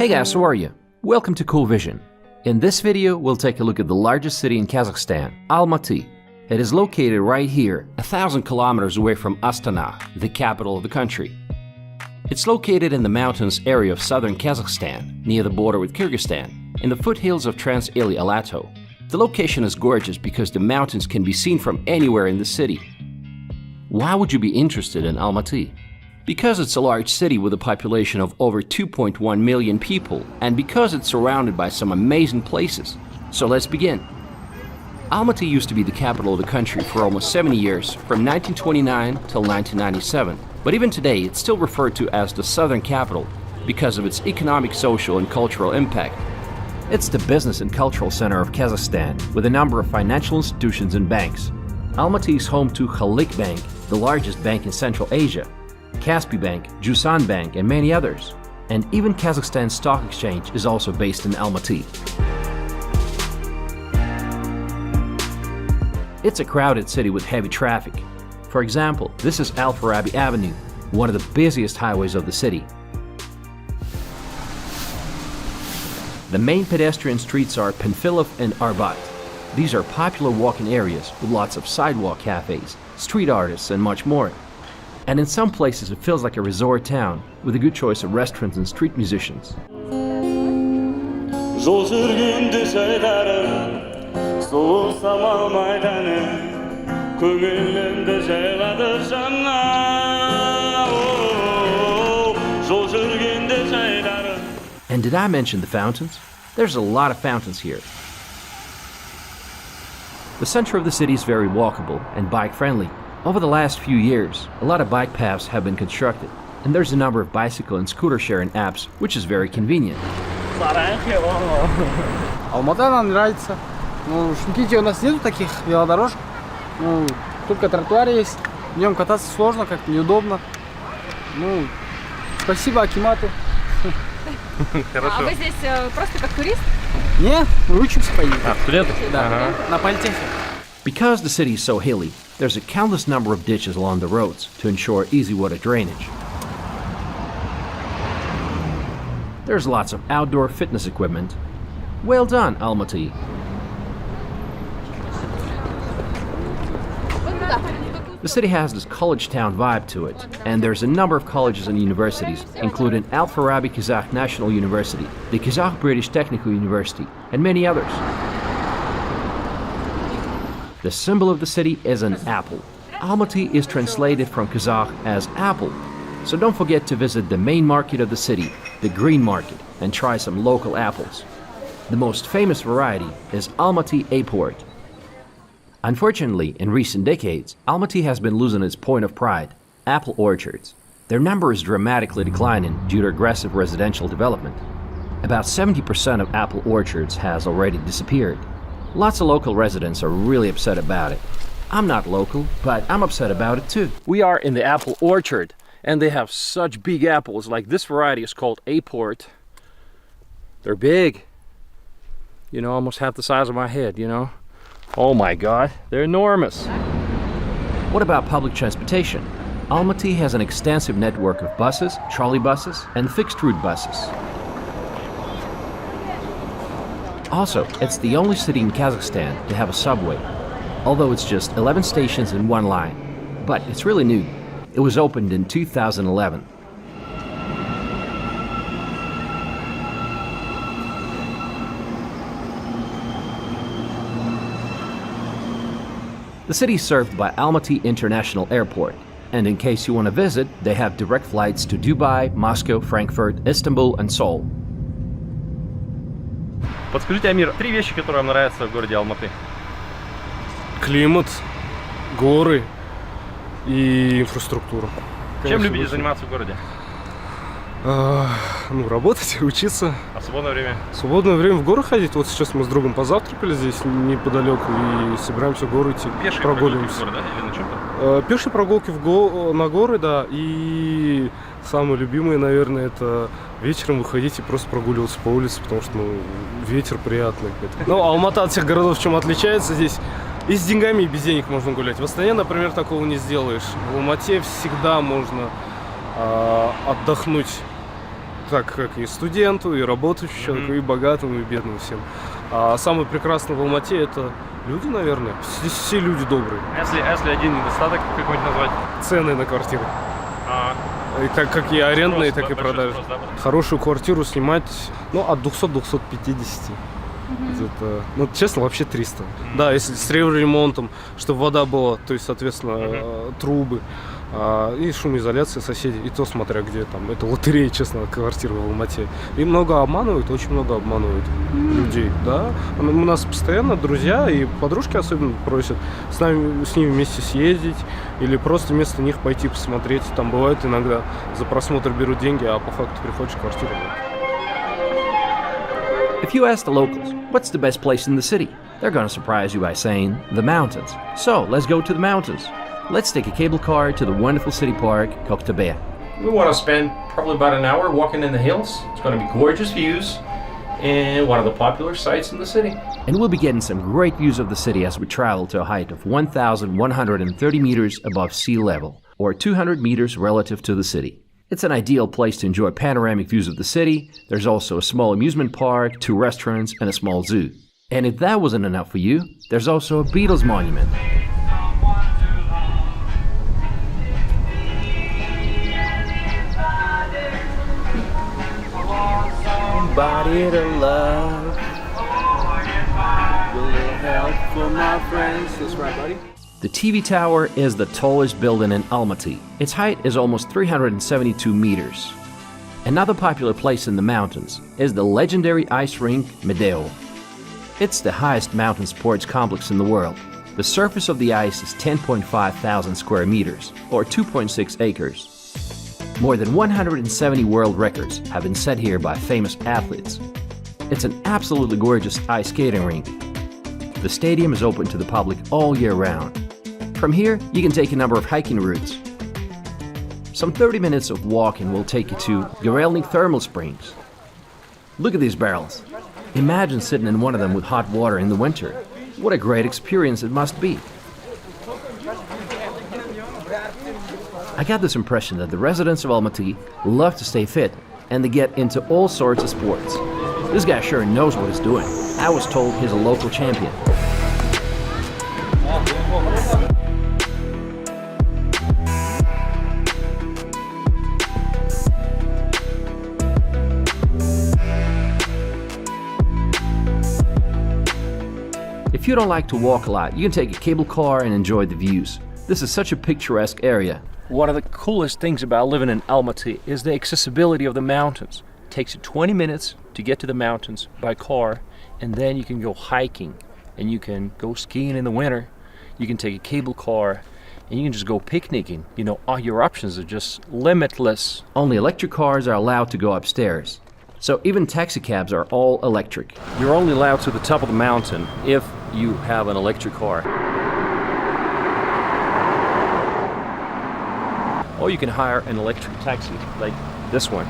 Hey guys, how are you? Welcome to CoolVision. In this video, we'll take a look at the largest city in Kazakhstan, Almaty. It is located right here, 1,000 kilometers away from Astana, the capital of the country. It's located in the mountainous area of southern Kazakhstan, near the border with Kyrgyzstan, in the foothills of Trans-Eli Alato. The location is gorgeous because the mountains can be seen from anywhere in the city. Why would you be interested in Almaty? Because it's a large city with a population of over 2.1 million people, and because it's surrounded by some amazing places. So let's begin. Almaty used to be the capital of the country for almost 70 years, from 1929 till 1997. But even today, it's still referred to as the southern capital because of its economic, social, and cultural impact. It's the business and cultural center of Kazakhstan, with a number of financial institutions and banks. Almaty is home to Halyk Bank, the largest bank in Central Asia, Kaspi Bank, Jusan Bank, and many others. And even Kazakhstan Stock Exchange is also based in Almaty. It's a crowded city with heavy traffic. For example, this is Al-Farabi Avenue, one of the busiest highways of the city. The main pedestrian streets are Penfilov and Arbat. These are popular walking areas with lots of sidewalk cafes, street artists, and much more. And in some places it feels like a resort town, with a good choice of restaurants and street musicians. And did I mention the fountains? There's a lot of fountains here. The center of the city is very walkable and bike-friendly. Over the last few years, a lot of bike paths have been constructed, and there's a number of bicycle and scooter sharing apps, which is very convenient. Алмата нам нравится. Ну, в Шымкенте у нас нету таких велодорожек. Ну, только тротуар есть. Днем кататься сложно, как-то неудобно. Ну, спасибо, акиматы. Хорошо. А вы здесь просто как турист? Не, мы учимся поедем. Студенты? Да, на политехе. Because the city is so hilly, there's a countless number of ditches along the roads to ensure easy water drainage. There's lots of outdoor fitness equipment. Well done, Almaty. The city has this college town vibe to it, and there's a number of colleges and universities, including Al-Farabi Kazakh National University, the Kazakh British Technical University, and many others. The symbol of the city is an apple. Almaty is translated from Kazakh as apple, so don't forget to visit the main market of the city, the Green Market, and try some local apples. The most famous variety is Almaty Aport. Unfortunately, in recent decades, Almaty has been losing its point of pride, apple orchards. Their number is dramatically declining due to aggressive residential development. About 70% of apple orchards has already disappeared. Lots of local residents are really upset about it. I'm not local, but I'm upset about it too. We are in the apple orchard, and they have such big apples. Like this variety is called Aport. They're big. You know, almost half the size of my head, you know? Oh my God, they're enormous. What about public transportation? Almaty has an extensive network of buses, trolley buses, and fixed-route buses. Also, it's the only city in Kazakhstan to have a subway, although it's just 11 stations in one line. But it's really new. It was opened in 2011. The city is served by Almaty International Airport, and in case you want to visit, they have direct flights to Dubai, Moscow, Frankfurt, Istanbul, and Seoul. Подскажите, Амир, 3 вещи, которые вам нравятся в городе Алматы. Климат, горы и инфраструктура. Чем любите заниматься в городе? Ну, работать, учиться. А в свободное время? В свободное время в горы ходить. Вот сейчас мы с другом позавтракали здесь неподалеку и собираемся в горы идти. Пешие прогуливаемся. прогулки в горы, да? Или на чем-то? Пешие прогулки на горы, да. И самые любимые, наверное, это вечером выходить и просто прогуливаться по улице, потому что ну, ветер приятный. Ну, Алмата от всех городов чем отличается здесь? И с деньгами, и без денег можно гулять. В Астане, например, такого не сделаешь. В Алмате всегда можно отдохнуть так как и студенту, и работающему человеку, и богатому, и бедному всем. А самое прекрасное в Алмате это люди, наверное. Все люди добрые. Если один недостаток какой-нибудь назвать? Цены на квартиры. И как и арендные, так и продажные. Хорошую квартиру снимать, от 200 до 250. Это, честно, вообще 300. Да, если с ремонтом, чтобы вода была, то есть, соответственно, трубы. И шумоизоляция соседей, и то смотря где там. Это лотерея, честно, квартира в Алмате. И много обманывают, очень много обманывают людей, да. У нас постоянно друзья и подружки особенно просят с ними вместе съездить или просто вместо них пойти посмотреть. Там бывает иногда за просмотр берут деньги, а по факту приходишь в квартиру. If you ask the locals, what's the best place in the city? They're gonna surprise you by saying, the mountains. So, let's go to the mountains. Let's take a cable car to the wonderful city park, Koktabe. We want to spend probably about an hour walking in the hills. It's going to be gorgeous views and one of the popular sites in the city. And we'll be getting some great views of the city as we travel to a height of 1,130 meters above sea level, or 200 meters relative to the city. It's an ideal place to enjoy panoramic views of the city. There's also a small amusement park, 2 restaurants, and a small zoo. And if that wasn't enough for you, there's also a Beatles monument. Somebody to love. A little help for my friends. That's right, buddy. The TV tower is the tallest building in Almaty. Its height is almost 372 meters. Another popular place in the mountains is the legendary ice rink Medeo. It's the highest mountain sports complex in the world. The surface of the ice is 10.5 thousand square meters, or 2.6 acres. More than 170 world records have been set here by famous athletes. It's an absolutely gorgeous ice skating rink. The stadium is open to the public all year round. From here, you can take a number of hiking routes. Some 30 minutes of walking will take you to Gorelnik Thermal Springs. Look at these barrels. Imagine sitting in one of them with hot water in the winter. What a great experience it must be. I got this impression that the residents of Almaty love to stay fit and they get into all sorts of sports. This guy sure knows what he's doing. I was told he's a local champion. If you don't like to walk a lot, you can take a cable car and enjoy the views. This is such a picturesque area. One of the coolest things about living in Almaty is the accessibility of the mountains. It takes you 20 minutes to get to the mountains by car, and then you can go hiking, and you can go skiing in the winter. You can take a cable car, and you can just go picnicking. You know, all your options are just limitless. Only electric cars are allowed to go upstairs. So even taxi cabs are all electric. You're only allowed to the top of the mountain if you have an electric car. Or you can hire an electric taxi like this one.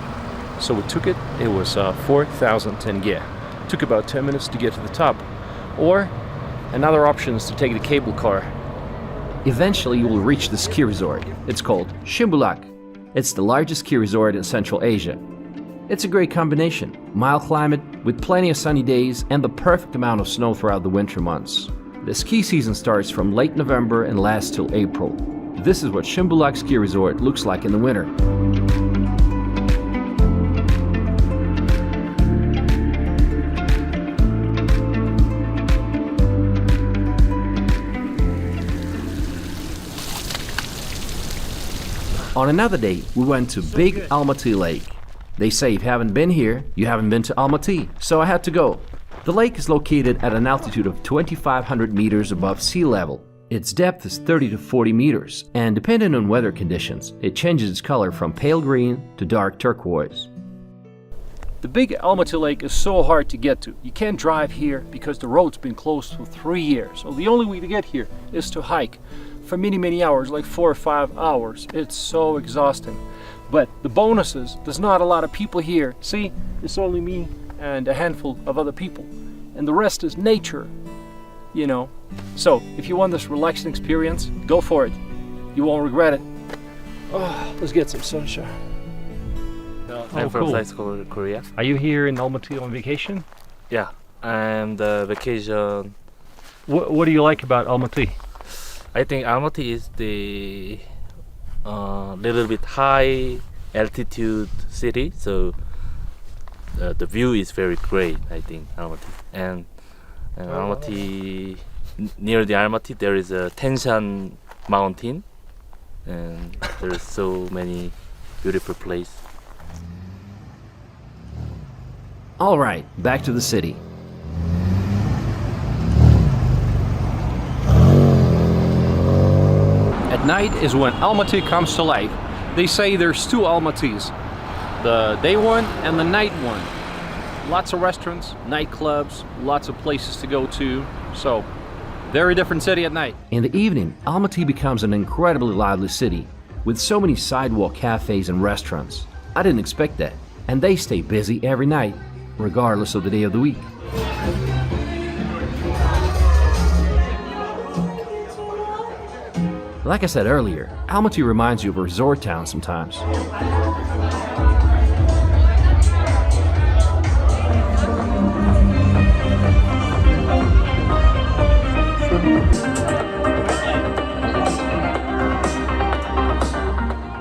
So we took it, it was 4,000 tenge. Took about 10 minutes to get to the top. Or another option is to take the cable car. Eventually you will reach the ski resort. It's called Shimbulak. It's the largest ski resort in Central Asia. It's a great combination. Mild climate with plenty of sunny days and the perfect amount of snow throughout the winter months. The ski season starts from late November and lasts till April. This is what Shimbulak Ski Resort looks like in the winter. On another day, we went to Big Almaty Lake. They say if you haven't been here, you haven't been to Almaty, so I had to go. The lake is located at an altitude of 2,500 meters above sea level. Its depth is 30 to 40 meters, and depending on weather conditions, it changes its color from pale green to dark turquoise. The Big Almaty Lake is so hard to get to. You can't drive here because the road's been closed for 3 years. So the only way to get here is to hike for many hours, like 4 or 5 hours. It's so exhausting. But the bonus is, there's not a lot of people here. See, it's only me and a handful of other people. And the rest is nature, you know. So, if you want this relaxing experience, go for it. You won't regret it. Oh, let's get some sunshine. I'm from cool. South Korea. Are you here in Almaty on vacation? Yeah, I'm the vacation. What do you like about Almaty? I think Almaty is the little bit high altitude city, so the view is very great. I think Almaty and Almaty near the Almaty there is a Tanshan mountain, and there's so many beautiful places. All right, back to the city. At night is when Almaty comes to life. They say there's two Almatys, the day one and the night one. Lots of restaurants, nightclubs, lots of places to go to, so very different city at night. In the evening, Almaty becomes an incredibly lively city with so many sidewalk cafes and restaurants. I didn't expect that, and they stay busy every night, regardless of the day of the week. Like I said earlier, Almaty reminds you of a resort town sometimes.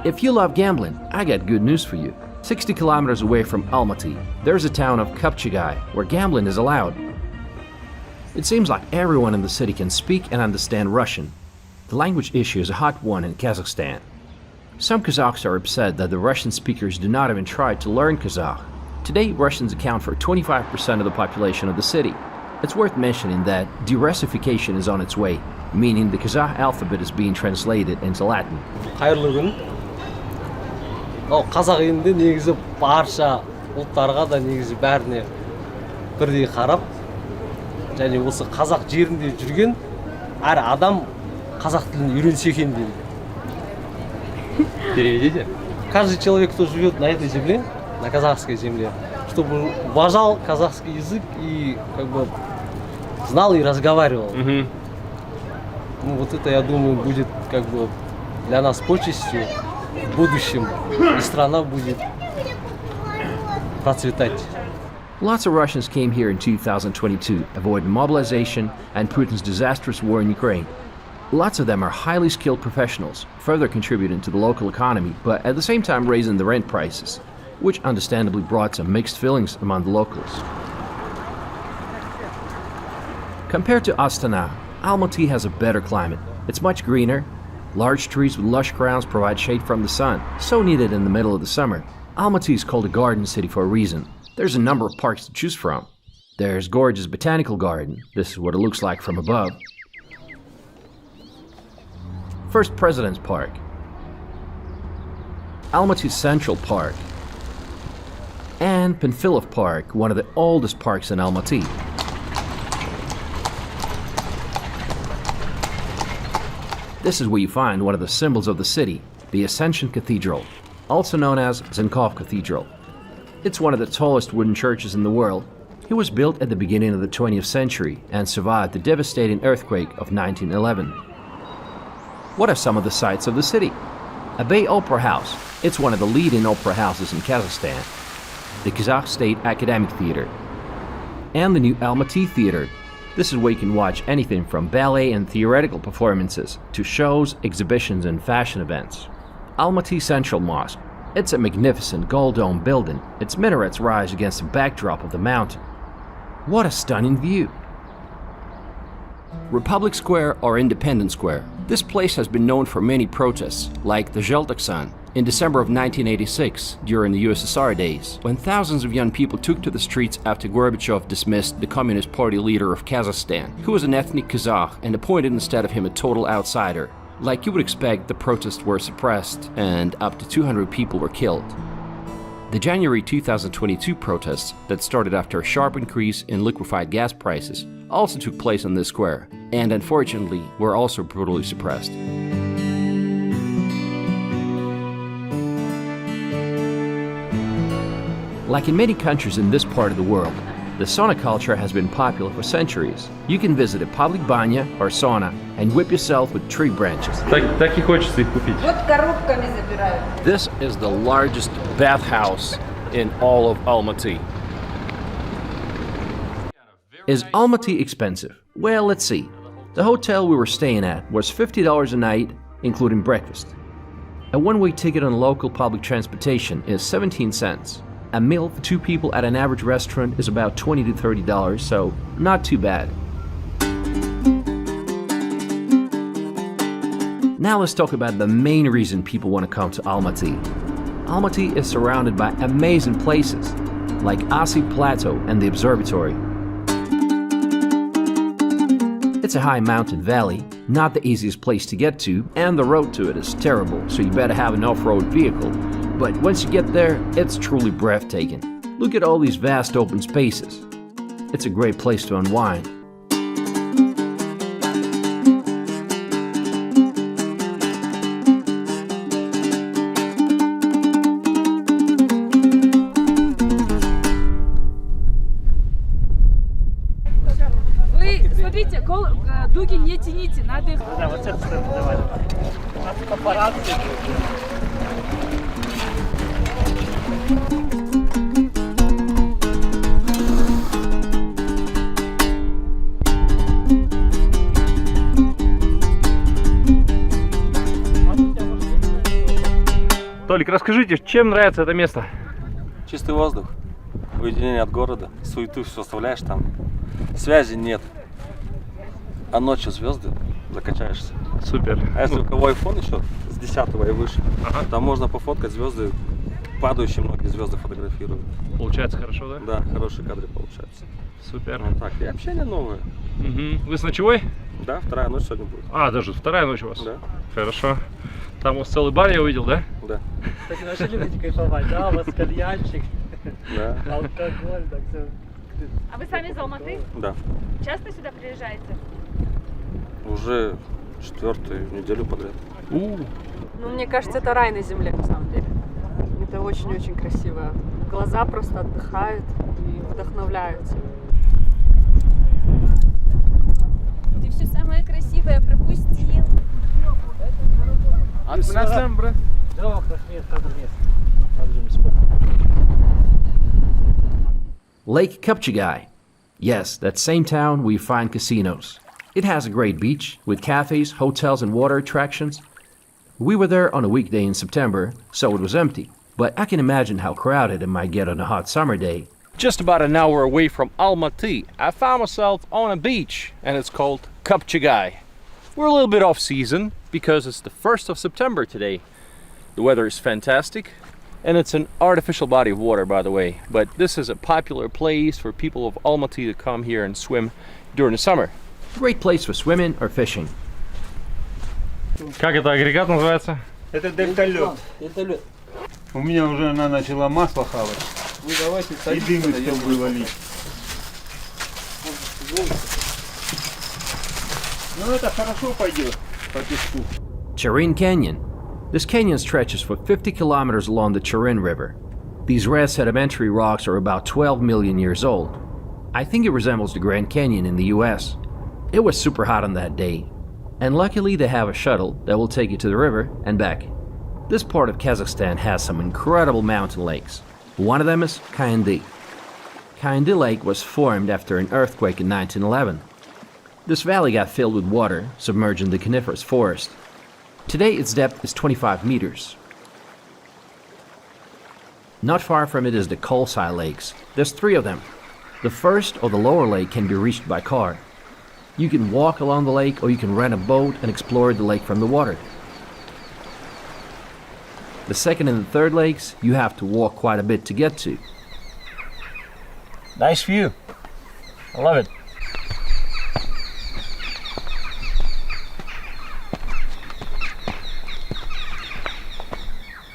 If you love gambling, I got good news for you. 60 kilometers away from Almaty, there's a town of Kapchigai where gambling is allowed. It seems like everyone in the city can speak and understand Russian. The language issue is a hot one in Kazakhstan. Some Kazakhs are upset that the Russian speakers do not even try to learn Kazakh. Today, Russians account for 25% of the population of the city. It's worth mentioning that de-Russification is on its way, meaning the Kazakh alphabet is being translated into Latin. Қайырлы күн. Қазақ елінде негізі барша ұлттарға да негізі бәріне бірдей қарап, және осы қазақ жерінде жүрген әр адам қазақ тілін үйренсе екен дейді. Переведите. Каждый человек, кто живет на этой земле, на казахской земле, чтобы уважал казахский язык и как бы знал и разговаривал. Ну, вот это, я думаю, будет как бы для нас почестью в будущем, и страна будет процветать. Lots of Russians came here in 2022, avoiding mobilization and Putin's disastrous war in Ukraine. Lots of them are highly skilled professionals, further contributing to the local economy, but at the same time raising the rent prices, which understandably brought some mixed feelings among the locals. Compared to Astana, Almaty has a better climate. It's much greener. Large trees with lush crowns provide shade from the sun, so needed in the middle of the summer. Almaty is called a garden city for a reason. There's a number of parks to choose from. There's gorgeous botanical garden. This is what it looks like from above. First President's Park. Almaty Central Park. And Panfilov Park, one of the oldest parks in Almaty. This is where you find one of the symbols of the city, the Ascension Cathedral, also known as Zinkov Cathedral. It's one of the tallest wooden churches in the world. It was built at the beginning of the 20th century and survived the devastating earthquake of 1911. What are some of the sights of the city? A Bay Opera House. It's one of the leading opera houses in Kazakhstan. The Kazakh State Academic Theater. And the new Almaty Theater. This is where you can watch anything from ballet and theoretical performances to shows, exhibitions, and fashion events. Almaty Central Mosque. It's a magnificent gold-dome building. Its minarets rise against the backdrop of the mountain. What a stunning view! Republic Square or Independence Square. This place has been known for many protests, like the Zheltoksan in December of 1986 during the USSR days, when thousands of young people took to the streets after Gorbachev dismissed the Communist Party leader of Kazakhstan, who was an ethnic Kazakh, and appointed instead of him a total outsider. Like you would expect, the protests were suppressed and up to 200 people were killed. The January 2022 protests that started after a sharp increase in liquefied gas prices also took place on this square, and unfortunately were also brutally suppressed. Like in many countries in this part of the world, the sauna culture has been popular for centuries. You can visit a public banya or sauna and whip yourself with tree branches. Так и хочется их купить. Вот коробками забирают. This is the largest bathhouse in all of Almaty. Is Almaty expensive? Well, let's see. The hotel we were staying at was $50 a night, including breakfast. A one-way ticket on local public transportation is 17 cents. A meal for 2 people at an average restaurant is about $20 to $30, so not too bad. Now let's talk about the main reason people want to come to Almaty. Almaty is surrounded by amazing places like Asi Plateau and the observatory. It's a high mountain valley, not the easiest place to get to, and the road to it is terrible, so you better have an off-road vehicle. But once you get there, it's truly breathtaking. Look at all these vast open spaces. It's a great place to unwind. Смотрите, дуги не тяните, надо их... Да, вот это давай. Папарацци. Толик, расскажите, чем нравится это место? Чистый воздух, уединение от города, суету все оставляешь там, связи нет, а ночью звезды, закачаешься. Супер. А если у кого iPhone еще с 10-го и выше, там можно пофоткать звезды, падающие многие звезды фотографируют. Получается хорошо, да? Да, хорошие кадры получаются. Супер. Вот так, и общение новое. Угу. Вы с ночевой? Да, вторая ночь сегодня будет. А, даже вторая ночь у вас? Да. Хорошо. Там у вас целый бар я увидел, да? Да. Кстати, начали будете кайфовать, да? У вас кальянчик, Да. алкоголь, так все. А вы сами из Алматы? Да. Часто сюда приезжаете? Уже 4-ю неделю подряд. Ну, мне кажется, это рай на земле, на самом деле. Это очень-очень красиво. Глаза просто отдыхают и вдохновляются. Ты все самое красивое пропустил. Lake Kupchigai. Yes, that same town where you find casinos. It has a great beach with cafes, hotels, and water attractions. We were there on a weekday in September, so it was empty. But I can imagine how crowded it might get on a hot summer day. Just about an hour away from Almaty, I found myself on a beach, and it's called Kupchigai. We're a little bit off season because it's the 1st of September today. The weather is fantastic, and it's an artificial body of water, by the way. But this is a popular place for people of Almaty to come here and swim during the summer. Great place for swimming or fishing. Как это агрегат называется? Это дельталет. Дельталет. У меня уже она начала масло хавать. Вы давайте И дым из трубы валить. Ну это хорошо пойдет по песку. Charin Canyon. This canyon stretches for 50 kilometers along the Charin River. These red sedimentary rocks are about 12 million years old. I think it resembles the Grand Canyon in the US. It was super hot on that day, and luckily they have a shuttle that will take you to the river and back. This part of Kazakhstan has some incredible mountain lakes. One of them is Kayindy. Kayindy Lake was formed after an earthquake in 1911. This valley got filled with water, submerging the coniferous forest. Today its depth is 25 meters. Not far from it is the Kolsai Lakes. There's 3 of them. The first, or the lower lake, can be reached by car. You can walk along the lake, or you can rent a boat and explore the lake from the water. The second and the third lakes, you have to walk quite a bit to get to. Nice view. I love it.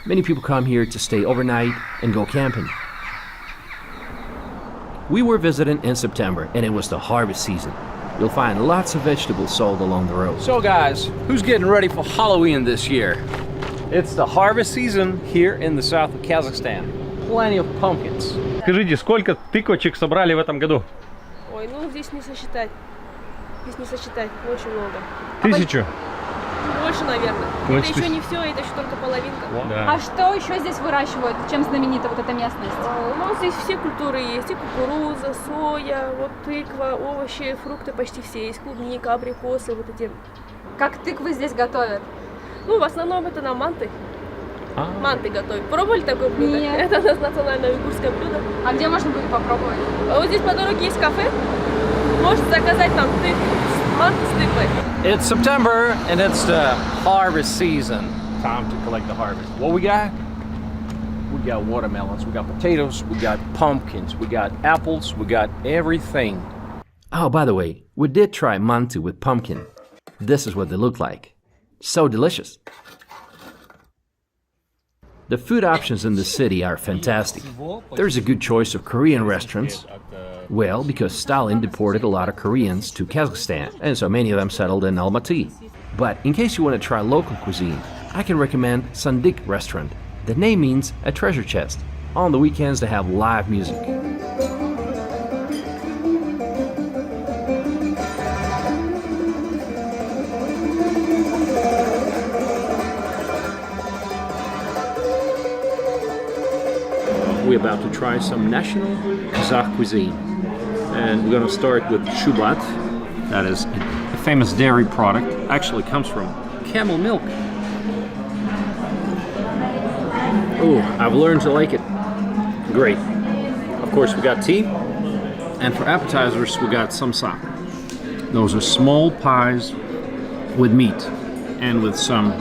Many people come here to stay overnight and go camping. We were visiting in September, and it was the harvest season. You'll find lots of vegetables sold along the road. So guys, who's getting ready for Halloween this year? It's the harvest season here in the south of Kazakhstan. Plenty of pumpkins. Скажите, сколько тыквочек собрали в этом году? Ой, здесь не сосчитать. Здесь не сосчитать, очень много. 1000. Больше больше, наверное. Больше Это еще тысяч. не все, это еще только половинка. Да. А что еще здесь выращивают? Чем знаменита вот эта местность? У нас здесь все культуры есть. И кукуруза, соя, вот тыква, овощи, фрукты почти все есть. Клубника, абрикосы, вот эти. Как тыквы здесь готовят? Ну, в основном это на манты. А. Манты готовят. Пробовали такое блюдо? Нет. Это у нас национальное уйгурское блюдо. А где можно будет попробовать? А вот здесь по дороге есть кафе. Можете заказать там манты с тыквой. It's September and it's the harvest season. Time to collect the harvest. What we got? We got watermelons, we got potatoes, we got pumpkins, we got apples, we got everything. Oh, by the way, we did try mantu with pumpkin. This is what they look like. So delicious. The food options in the city are fantastic. There's a good choice of Korean restaurants. Well, because Stalin deported a lot of Koreans to Kazakhstan, and so many of them settled in Almaty. But in case you want to try local cuisine, I can recommend Sandik restaurant. The name means a treasure chest. On the weekends they have live music. We're about to try some national Kazakh cuisine. And we're going to start with shubat. That is a famous dairy product. Actually comes from camel milk. Oh, I've learned to like it. Great. Of course, we got tea. And for appetizers, we got samsa. Those are small pies with meat and with some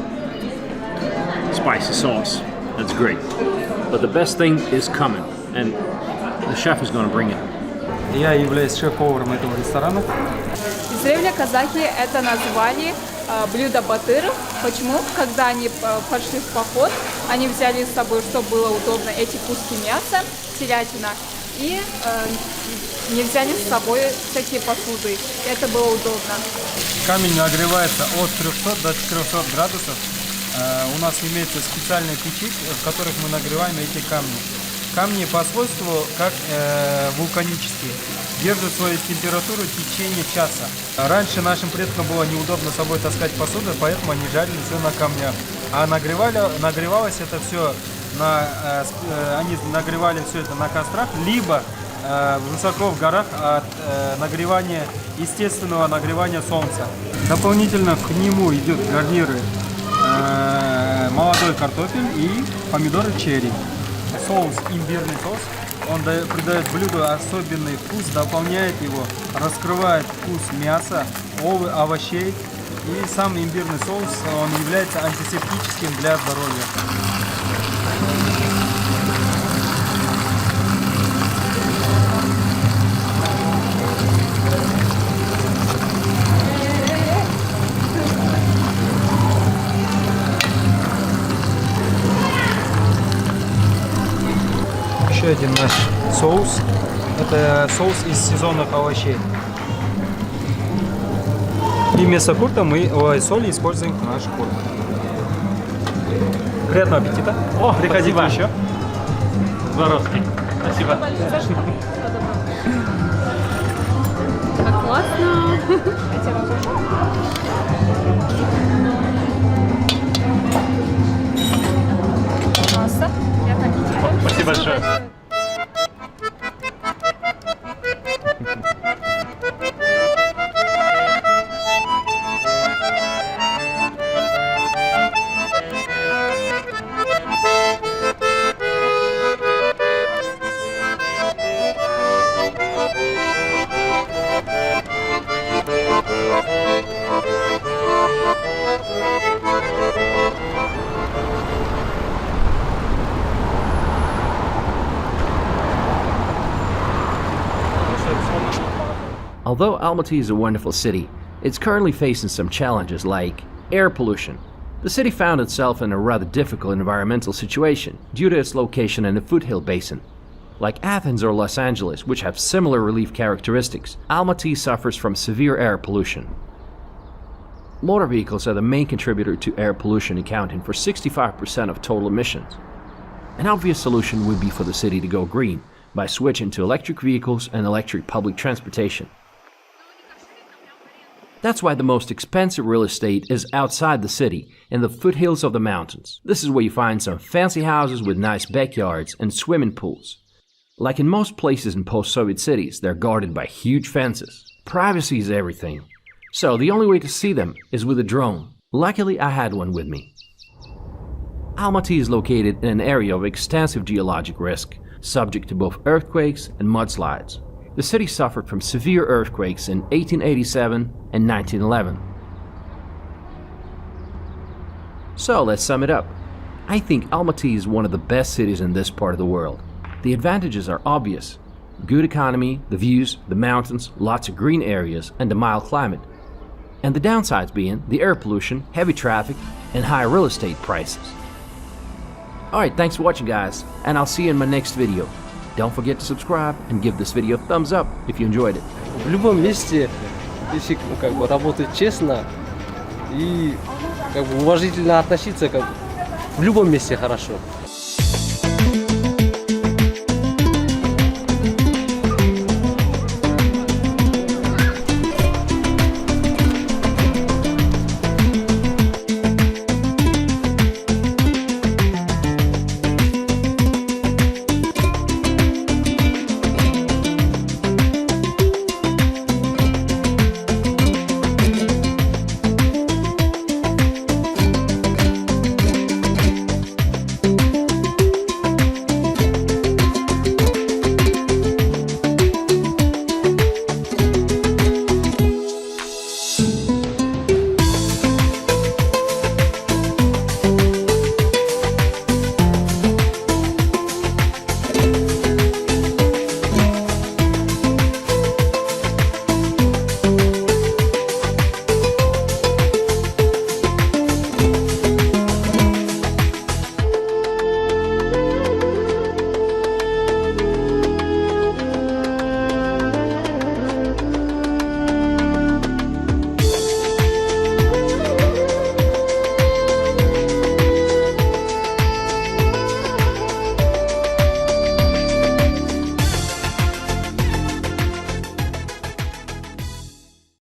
spicy sauce. That's great. But the best thing is coming, and the chef is going to bring it. Я являюсь шеф-поваром этого ресторана. Издревле казахи это назвали блюдо батыров. Почему? Когда они пошли в поход, они взяли с собой, чтобы было удобно, эти куски мяса, телятина, и не взяли с собой всякие посуды. Это было удобно. Камень нагревается от 300 до 400 градусов. У нас имеются специальные печи, в которых мы нагреваем эти камни. Камни по свойству как вулканические, держат свою температуру в течение часа. Раньше нашим предкам было неудобно с собой таскать посуду, поэтому они жарили все на камнях. А нагревалось это все они нагревали все это на кострах, либо высоко в горах от нагревания, естественного нагревания солнца. Дополнительно к нему идут гарниры, молодой картофель и помидоры черри. Соус, имбирный соус, он придает блюду особенный вкус, дополняет его, раскрывает вкус мяса, овощей. И сам имбирный соус, он является антисептическим для здоровья. Еще один наш соус. Это соус из сезонных овощей. И вместо курта мы соли используем наш курт. Приятного аппетита. Приходите еще. Здоровский. Спасибо. Как классно! Масса. Спасибо большое. Although Almaty is a wonderful city, it's currently facing some challenges like air pollution. The city found itself in a rather difficult environmental situation due to its location in the foothill basin. Like Athens or Los Angeles, which have similar relief characteristics, Almaty suffers from severe air pollution. Motor vehicles are the main contributor to air pollution, accounting for 65% of total emissions. An obvious solution would be for the city to go green by switching to electric vehicles and electric public transportation. That's why the most expensive real estate is outside the city, in the foothills of the mountains. This is where you find some fancy houses with nice backyards and swimming pools. Like in most places in post-Soviet cities, they're guarded by huge fences. Privacy is everything. So the only way to see them is with a drone. Luckily, I had one with me. Almaty is located in an area of extensive geologic risk, subject to both earthquakes and mudslides. The city suffered from severe earthquakes in 1887 and 1911. So let's sum it up. I think Almaty is one of the best cities in this part of the world. The advantages are obvious. Good economy, the views, the mountains, lots of green areas, and a mild climate. And the downsides being the air pollution, heavy traffic, and high real estate prices. Alright, thanks for watching guys, and I'll see you in my next video. Don't forget to subscribe and give this video a thumbs up if you enjoyed it. В любом месте, если как бы работать честно и как бы уважительно относиться, как в любом месте хорошо.